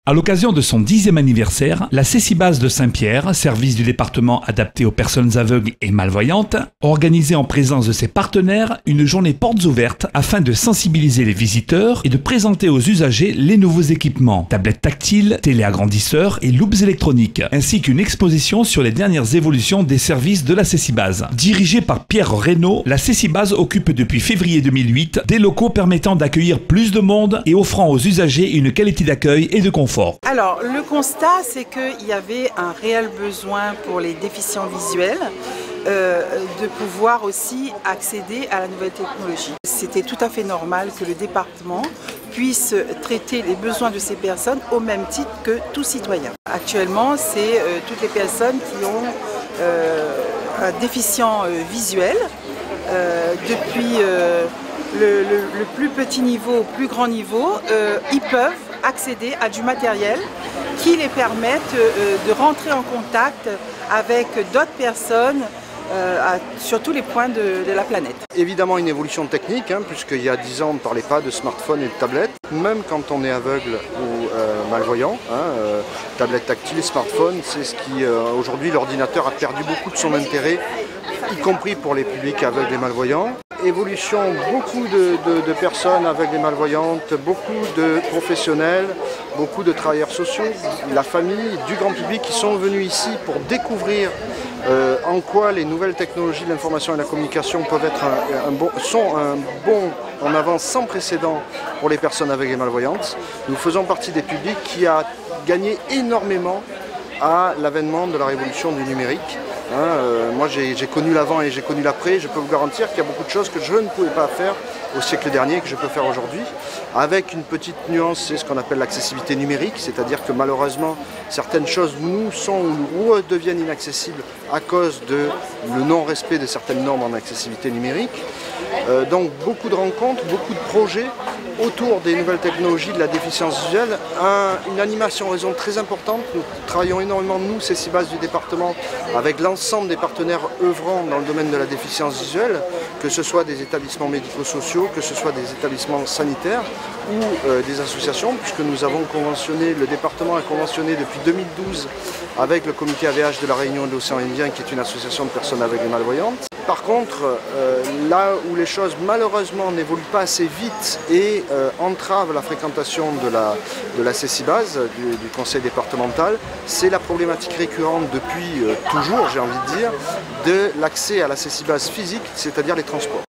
À l'occasion de son 10e anniversaire, la Cécibase de Saint-Pierre, service du département adapté aux personnes aveugles et malvoyantes, a organisé en présence de ses partenaires une journée portes ouvertes afin de sensibiliser les visiteurs et de présenter aux usagers les nouveaux équipements, tablettes tactiles, téléagrandisseurs et loupes électroniques, ainsi qu'une exposition sur les dernières évolutions des services de la Cécibase. Dirigée par Pierre Reynaud, la Cécibase occupe depuis février 2008 des locaux permettant d'accueillir plus de monde et offrant aux usagers une qualité d'accueil et de confort. Alors, le constat, c'est qu'il y avait un réel besoin pour les déficients visuels de pouvoir aussi accéder à la nouvelle technologie. C'était tout à fait normal que le département puisse traiter les besoins de ces personnes au même titre que tout citoyen. Actuellement, c'est toutes les personnes qui ont un déficient visuel, depuis le plus petit niveau au plus grand niveau, ils peuvent accéder à du matériel qui les permettent de rentrer en contact avec d'autres personnes sur tous les points de la planète. Évidemment une évolution technique, puisqu'il y a 10 ans on ne parlait pas de smartphone et de tablette. Même quand on est aveugle ou malvoyant, tablette tactile, smartphone, c'est ce qui aujourd'hui l'ordinateur a perdu beaucoup de son intérêt, y compris pour les publics aveugles et malvoyants. Évolution, beaucoup de personnes aveugles et malvoyantes, beaucoup de professionnels, beaucoup de travailleurs sociaux, la famille, du grand public qui sont venus ici pour découvrir en quoi les nouvelles technologies de l'information et de la communication peuvent être sont un bond en avance sans précédent pour les personnes aveugles et malvoyantes. Nous faisons partie des publics qui a gagné énormément à l'avènement de la révolution du numérique. Moi j'ai connu l'avant et j'ai connu l'après, je peux vous garantir qu'il y a beaucoup de choses que je ne pouvais pas faire au siècle dernier que je peux faire aujourd'hui, avec une petite nuance, c'est ce qu'on appelle l'accessibilité numérique, c'est-à-dire que malheureusement certaines choses nous sont ou deviennent inaccessibles à cause de le non-respect de certaines normes en accessibilité numérique. Donc beaucoup de rencontres, beaucoup de projets autour des nouvelles technologies de la déficience visuelle, une animation réseau très importante. Nous travaillons énormément, nous, Cécibase du département, avec l'ensemble des partenaires œuvrant dans le domaine de la déficience visuelle, que ce soit des établissements médico-sociaux, que ce soit des établissements sanitaires ou des associations, puisque nous avons conventionné, le département a conventionné depuis 2012 avec le comité AVH de la Réunion de l'Océan Indien, qui est une association de personnes aveugles et malvoyantes. Par contre, là où les choses malheureusement n'évoluent pas assez vite et entravent la fréquentation de la Cécibase, du conseil départemental, c'est la problématique récurrente depuis toujours, j'ai envie de dire, de l'accès à la Cécibase physique, c'est-à-dire les transports.